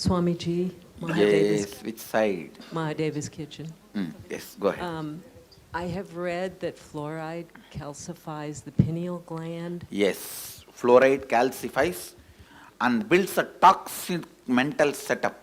Swamiji, Yes, which side? Mahadeva's kitchen. Yes, go ahead. I have read that fluoride calcifies the pineal gland. Yes, fluoride calcifies and builds a toxic mental setup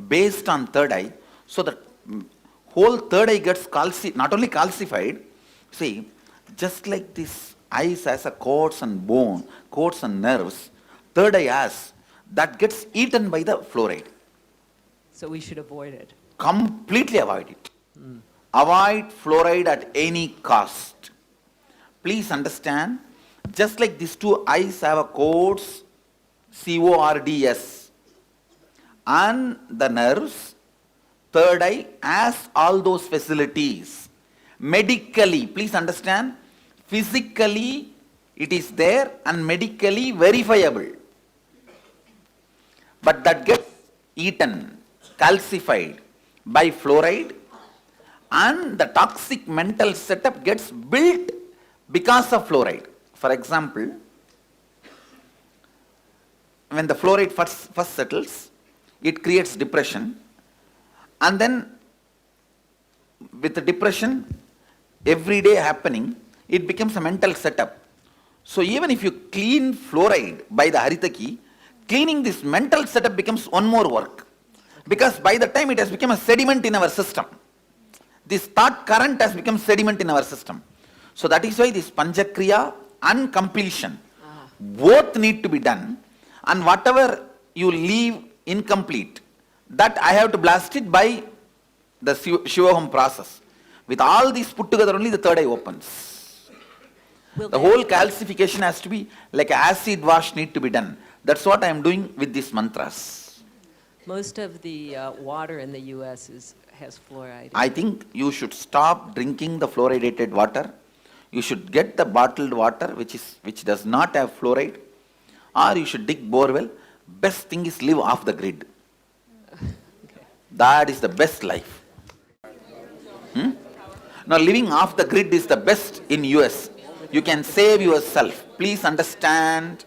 based on third eye. So the whole third eye gets not only calcified, see, just like this eyes has a cords and bone, cords and nerves, third eye has, that gets eaten by the fluoride. So we should avoid it. Completely avoid it. Avoid fluoride at any cost. Please understand, just like these two eyes have a cords, CORDS, and the nerves, third eye has all those facilities. Medically, please understand, physically it is there and medically verifiable. But that gets eaten, calcified by fluoride, and the toxic mental setup gets built because of fluoride. For example, when the fluoride first settles, it creates depression, and then with the depression every day happening, it becomes a mental setup. So even if you clean fluoride by the Haritaki, cleaning this mental setup becomes one more work. Because by the time it has become a sediment in our system, this thought current has become sediment in our system. So that is why this Panchakriya and completion both need to be done, and whatever you leave incomplete, that I have to blast it by the Shivaham process. With all these put together, only the third eye opens. The whole calcification has to be like acid wash need to be done. That's what I am doing with these mantras. Most of the water in the U.S. has fluoride. I think you should stop drinking the fluoridated water. You should get the bottled water which does not have fluoride, or you should dig borewell. Best thing is live off the grid. Okay. That is the best life. Now living off the grid is the best in US. You can save yourself. Please understand,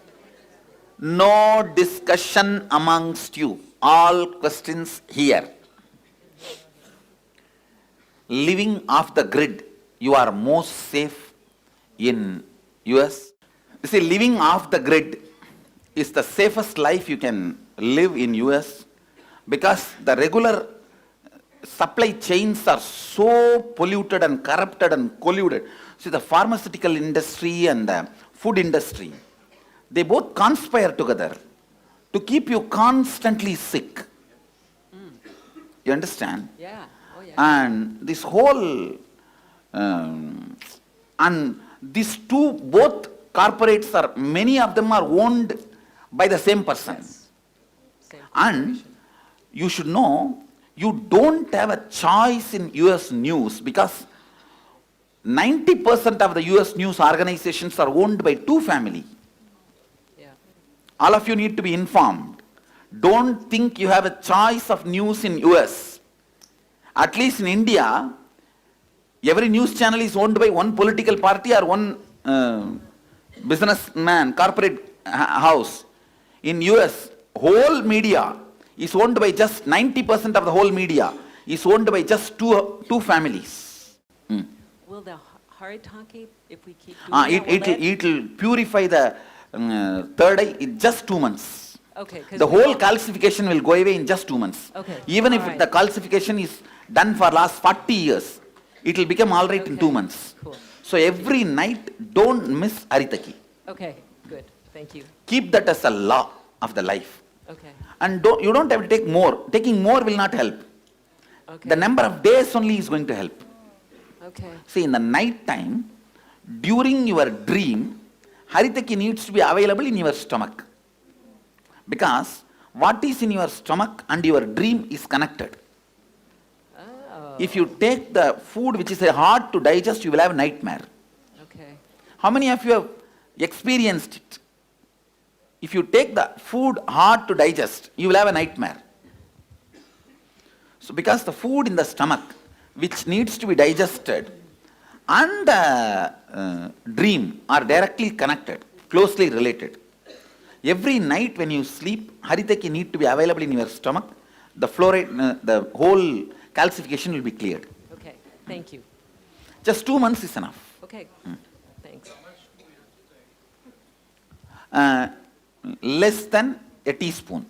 no discussion amongst you. All questions here. Living off the grid, you are most safe in US. You see, living off the grid is the safest life you can live in US, because the regular supply chains are so polluted and corrupted and colluded. See, the pharmaceutical industry and the food industry, they both conspire together to keep you constantly sick. You understand? Yeah. Oh, yeah. And this whole, and these two, both corporates are, many of them are owned by the same person. Yes. Same And corporation. you should know, you don't have a choice in US news, because 90% of the US news organizations are owned by two families. Yeah. All of you need to be informed. Don't think you have a choice of news in US. At least in India, every news channel is owned by one political party or one businessman, corporate house. In US, whole media is owned by just 90% of the whole media is owned by just two families. Will the Haritaki, if we keep doing It will purify the third eye in just 2 months. Okay. The whole calcification will go away in just 2 months. Okay. Even if All right. the calcification is done for last 40 years, it will become all right in 2 Okay. months. Cool. So every night, don't miss Haritaki. Okay, good. Thank you. Keep that as a law of the life. Okay. And you don't have to take more. Taking more will not help. Okay. The number of days only is going to help. Okay. See, in the night time, during your dream, Haritaki needs to be available in your stomach. Because what is in your stomach and your dream is connected. Oh. If you take the food which is hard to digest, you will have nightmare. Okay. How many of you have experienced it? If you take the food hard to digest, you will have a nightmare. So because the food in the stomach, which needs to be digested, and dream are directly connected, closely related. Every night when you sleep, Haritaki need to be available in your stomach. The fluoride, the whole calcification will be cleared. Okay, thank you. Just 2 months is enough. Okay, thanks. Less than a teaspoon.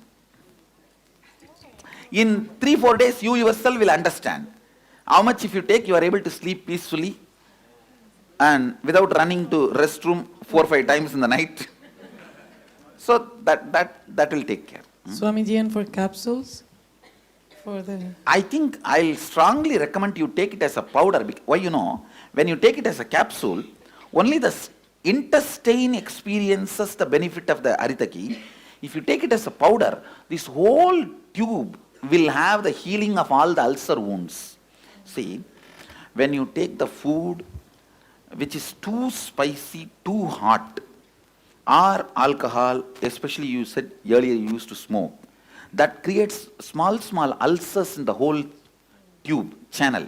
In 3-4 days, you yourself will understand how much if you take, you are able to sleep peacefully and without running to restroom 4-5 times in the night. So that will take care. Swamiji, and for capsules? For the... I think I'll strongly recommend you take it as a powder. Why you know? When you take it as a capsule, only the intestine experiences the benefit of the Haritaki. If you take it as a powder, this whole tube will have the healing of all the ulcer wounds. See, when you take the food which is too spicy, too hot, or alcohol, especially you said earlier you used to smoke, that creates small ulcers in the whole tube, channel.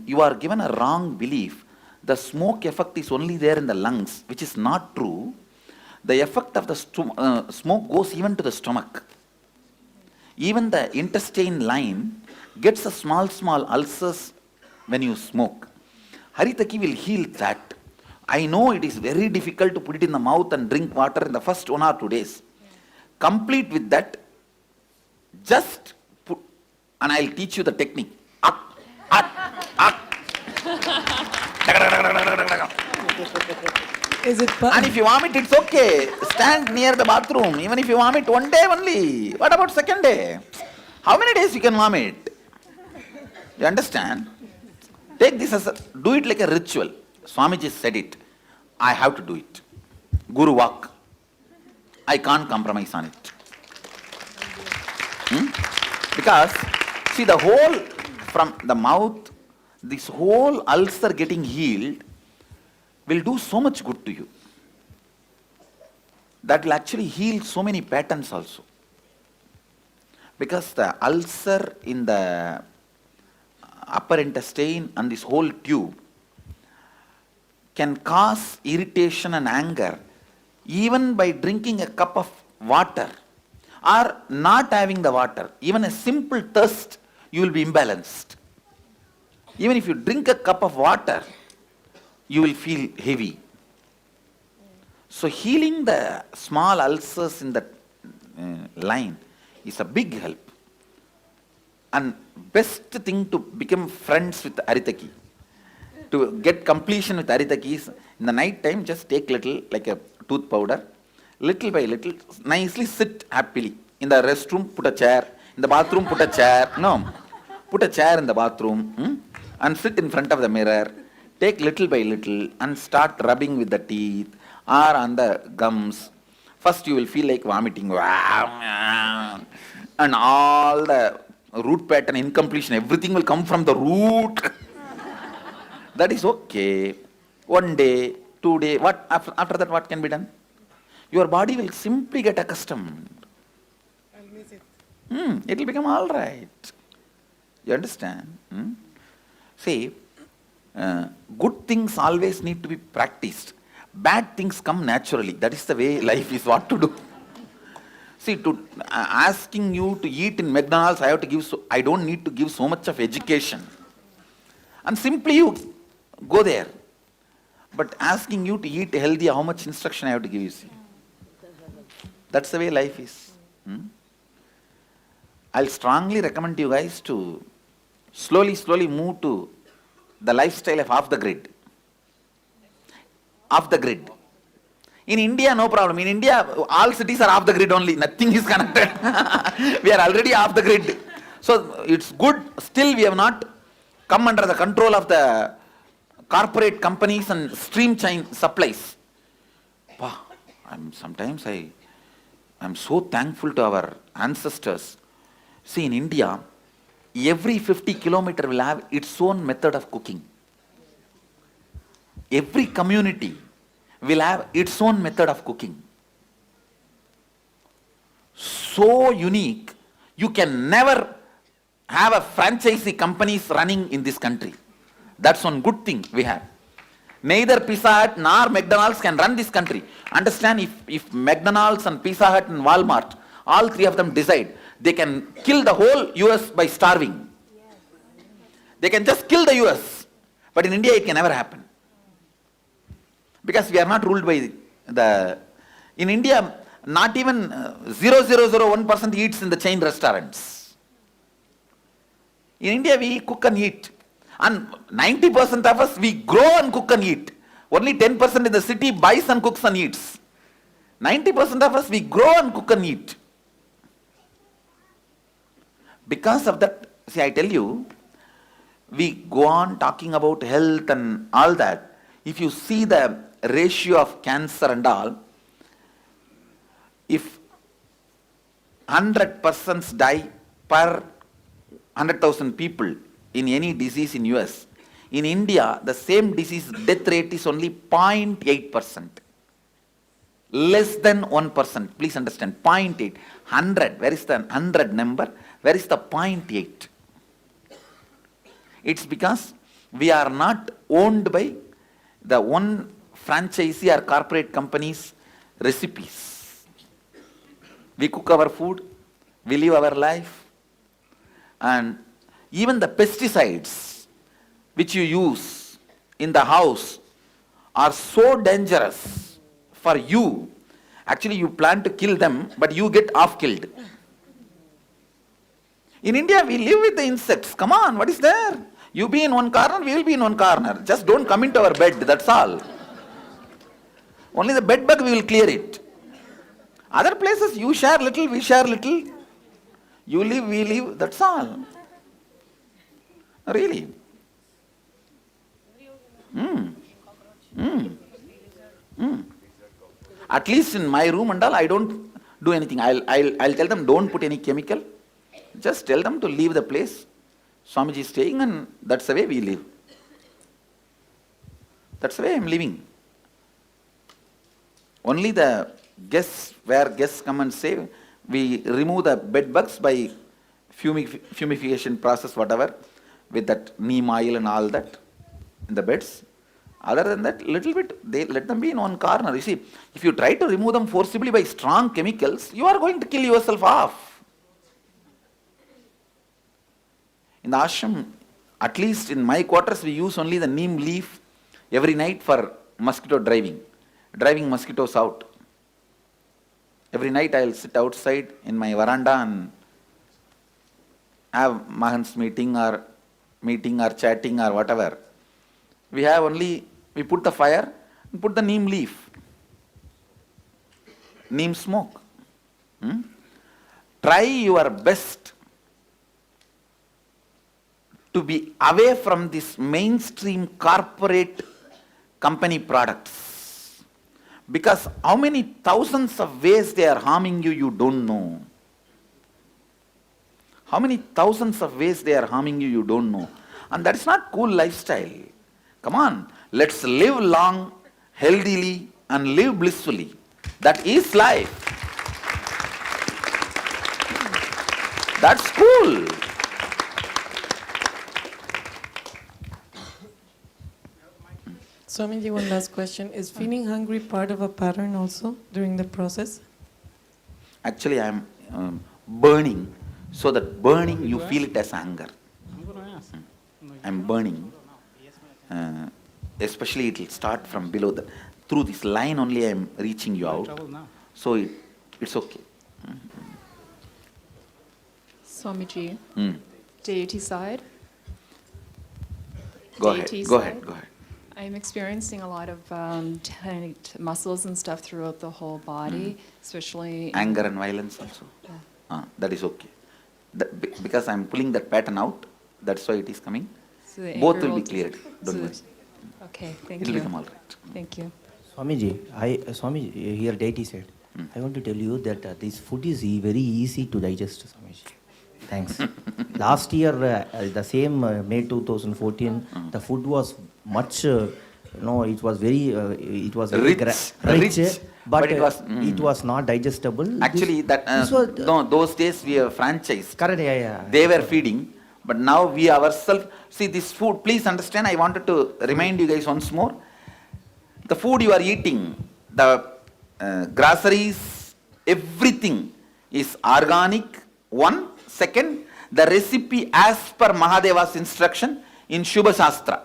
You are given a wrong belief. The smoke effect is only there in the lungs, which is not true. The effect of the smoke goes even to the stomach. Even the intestine line gets a small ulcers when you smoke. Haritaki will heal that. I know it is very difficult to put it in the mouth and drink water in the first 1 or 2 days. Complete with that, just put, and I'll teach you the technique. Is it... And if you vomit, it's okay. Stand near the bathroom. Even if you vomit 1 day only. What about second day? How many days you can vomit? You understand? Take this as do it like a ritual. Swamiji said it. I have to do it. Guru walk. I can't compromise on it. Because, see, the whole, from the mouth, this whole ulcer getting healed will do so much good to you. That will actually heal so many patterns also. Because the ulcer in the upper intestine and this whole tube can cause irritation and anger even by drinking a cup of water or not having the water. Even a simple thirst, you will be imbalanced. Even if you drink a cup of water, you will feel heavy. So healing the small ulcers in the line is a big help. And best thing to become friends with Haritaki, to get completion with Haritaki is in the night time just take little like a tooth powder, little by little, nicely sit happily. In the restroom, put a chair. In the bathroom, put a chair. No, put a chair in the bathroom and sit in front of the mirror. Take little by little and start rubbing with the teeth or on the gums. First you will feel like vomiting. And all the root pattern incompletion, everything will come from the root. That is okay. 1 day, 2 days, what after that what can be done? Your body will simply get accustomed. I'll miss it. It will become all right. You understand? See, good things always need to be practiced. Bad things come naturally. That is the way life is, what to do. See, to asking you to eat in McDonald's, I don't need to give so much of education. And simply you go there. But asking you to eat healthy, how much instruction I have to give you, see? That's the way life is. I'll strongly recommend you guys to slowly move to the lifestyle of off the grid. Off the grid. In India, no problem. In India, all cities are off the grid only. Nothing is connected. We are already off the grid. So it's good. Still, we have not come under the control of the corporate companies and stream chain supplies. Sometimes I'm so thankful to our ancestors. See, in India, every 50 kilometers will have its own method of cooking. Every community will have its own method of cooking. So unique, you can never have a franchisee companies running in this country. That's one good thing we have. Neither Pizza Hut nor McDonald's can run this country. Understand, if McDonald's and Pizza Hut and Walmart, all three of them decide, they can kill the whole US by starving. They can just kill the US. But in India it can never happen. Because we are not ruled by in India, not even 0.001% eats in the chain restaurants. In India we cook and eat. And 90% of us, we grow and cook and eat. Only 10% in the city buys and cooks and eats. 90% of us, we grow and cook and eat. Because of that, see, I tell you, we go on talking about health and all that. If you see the ratio of cancer and all, if 100 persons die per 100,000 people in any disease in US, in India, the same disease death rate is only 0.8%. Less than 1%. Please understand, 0.8. 100, where is the 100 number? Where is the 0.8? It's because we are not owned by the one franchisee or corporate company's recipes. We cook our food, we live our life, and even the pesticides which you use in the house are so dangerous for you. Actually, you plan to kill them, but you get half killed. In India, we live with the insects. Come on, what is there? You be in one corner, we will be in one corner. Just don't come into our bed, that's all. Only the bed bug, we will clear it. Other places, you share little, we share little. You live, we live, that's all. Really. At least in my room and all, I don't do anything. I'll tell them, don't put any chemical. Just tell them to leave the place. Swamiji is staying, and that's the way we live. That's the way I'm living. Only the guests, where guests come and stay, we remove the bed bugs by fumification process, whatever, with that neem oil and all that in the beds. Other than that, little bit, they let them be in one corner. You see, if you try to remove them forcibly by strong chemicals, you are going to kill yourself off. In the ashram, at least in my quarters, we use only the neem leaf every night for mosquito driving mosquitoes out. Every night I'll sit outside in my veranda and have Mahan's meeting or chatting or whatever. We put the fire and put the neem leaf, neem smoke. Try your best to be away from this mainstream corporate company products. Because how many thousands of ways they are harming you, you don't know. How many thousands of ways they are harming you, you don't know. And that is not cool lifestyle. Come on, let's live long, healthily, and live blissfully. That is life. That's cool. Swamiji, one last question. Is feeling hungry part of a pattern also during the process? Actually, I am burning. So that burning, you feel it as anger. I am burning. Especially it will start from below. Through this line only I am reaching you out. So it's okay. Swamiji, deity side. Go Deity ahead. side. I'm experiencing a lot of tight muscles and stuff throughout the whole body, especially Anger and violence also. That is okay. Because I am pulling that pattern out, that's why it is coming. So the Both anger will be will- cleared. Don't worry. Okay, thank It will you. become all right. Thank you. Swamiji, here deity said, I want to tell you that this food is very easy to digest, Swamiji. Thanks. Last year, the same May 2014, the food was much, it was very, Rich, but it was, it was not digestible. Actually, those days we have franchised. Correct, yeah. They were feeding, but now we ourselves, see this food, please understand, I wanted to remind you guys once more, the food you are eating, the groceries, everything is organic. One. Second, the recipe as per Mahadeva's instruction in Shubha Shastra.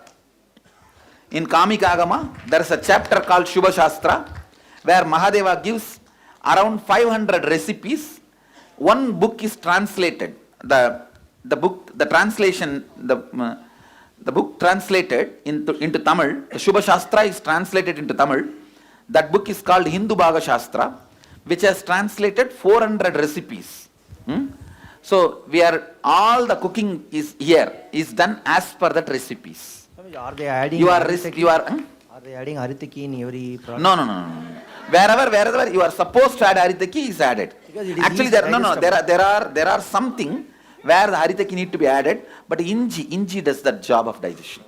In Kamika Agama, there is a chapter called Shubha Shastra, where Mahadeva gives around 500 recipes. One book is translated. The book translated into Tamil. The Shubha Shastra is translated into Tamil. That book is called Hindu Bhaga Shastra, which has translated 400 recipes. So all the cooking is here is done as per that recipes. Are they adding? Are they adding Haritaki in every product? No. Wherever you are supposed to add Haritaki is added. Because it is Actually, easy there are something where the Haritaki need to be added, but Inji does that job of digestion.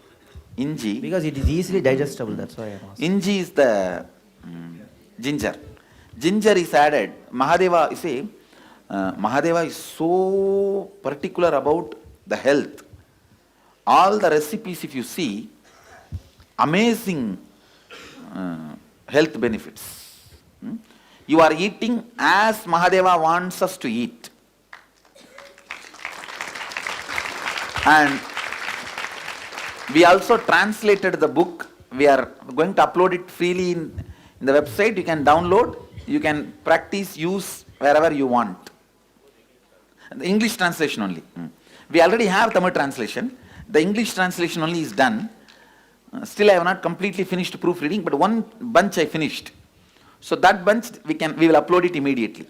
Inji. Because it is easily digestible, that's why I am asking. Inji is the ginger. Ginger is added. Mahadeva, you see, Mahadeva is so particular about the health. All the recipes, if you see, amazing health benefits. You are eating as Mahadeva wants us to eat. And we also translated the book. We are going to upload it freely in the website. You can download. You can practice, use wherever you want. The English translation only. We already have Tamil translation. The English translation only is done. Still I have not completely finished proofreading, but one bunch I finished. So that bunch we will upload it immediately.